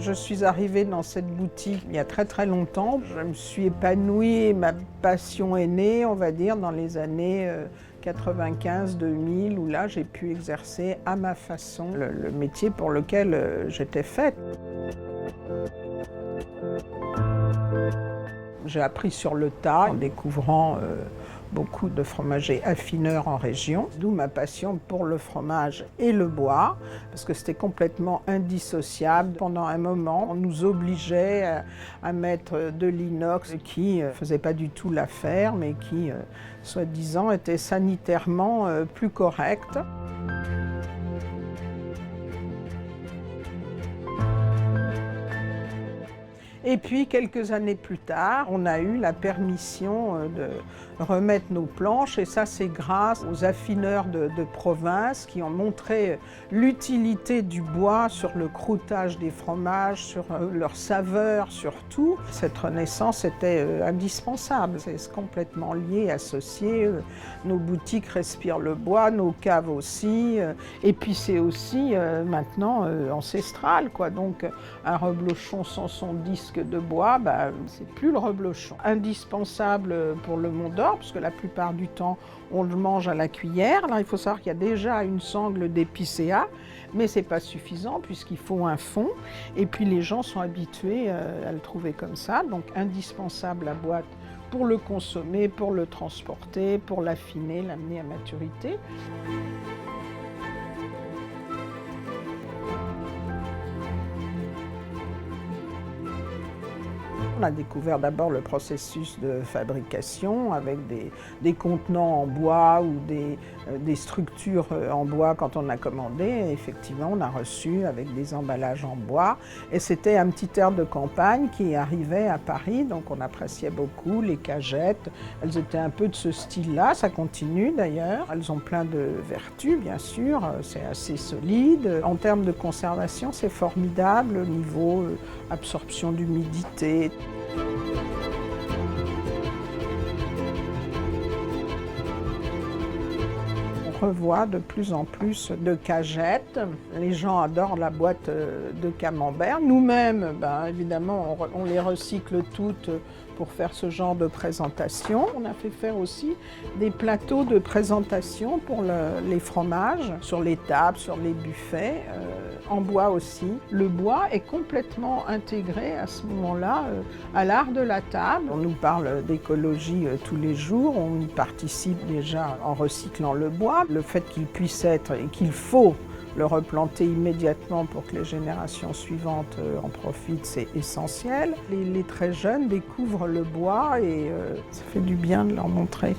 je suis arrivée dans cette boutique il y a très très longtemps. Je me suis épanouie et ma passion est née, on va dire, dans les années 95-2000, où là j'ai pu exercer à ma façon le métier pour lequel j'étais faite. J'ai appris sur le tas en découvrant beaucoup de fromagers affineurs en région, d'où ma passion pour le fromage et le bois, parce que c'était complètement indissociable. Pendant un moment, on nous obligeait à mettre de l'inox qui ne faisait pas du tout l'affaire, mais qui, soi-disant, était sanitairement plus correct. Et puis, quelques années plus tard, on a eu la permission de remettre nos planches, et ça, c'est grâce aux affineurs de province qui ont montré l'utilité du bois sur le croûtage des fromages, sur leur saveur, sur tout. Cette renaissance était indispensable. C'est complètement lié, associé. Nos boutiques respirent le bois, nos caves aussi. Et puis, c'est aussi maintenant ancestral, quoi. Donc, un reblochon sans son disque de bois, c'est plus le reblochon. Indispensable pour le Mont d'Or, parce que la plupart du temps, on le mange à la cuillère. Alors, il faut savoir qu'il y a déjà une sangle d'épicéa, mais ce n'est pas suffisant puisqu'il faut un fond. Et puis, les gens sont habitués à le trouver comme ça. Donc, indispensable la boîte pour le consommer, pour le transporter, pour l'affiner, l'amener à maturité. On a découvert d'abord le processus de fabrication avec des contenants en bois ou des structures en bois quand on a commandé. Et effectivement, on a reçu avec des emballages en bois. Et c'était un petit air de campagne qui arrivait à Paris, donc on appréciait beaucoup les cagettes. Elles étaient un peu de ce style-là, ça continue d'ailleurs. Elles ont plein de vertus, bien sûr, c'est assez solide. En termes de conservation, c'est formidable au niveau absorption d'humidité. On revoit de plus en plus de cagettes. Les gens adorent la boîte de camembert. Nous-mêmes, évidemment, on les recycle toutes pour faire ce genre de présentation. On a fait faire aussi des plateaux de présentation pour les fromages, sur les tables, sur les buffets, en bois aussi. Le bois est complètement intégré à ce moment-là à l'art de la table. On nous parle d'écologie tous les jours, on y participe déjà en recyclant le bois. Le fait qu'il puisse être et qu'il faut le replanter immédiatement pour que les générations suivantes en profitent, c'est essentiel. Les très jeunes découvrent le bois et ça fait du bien de leur montrer.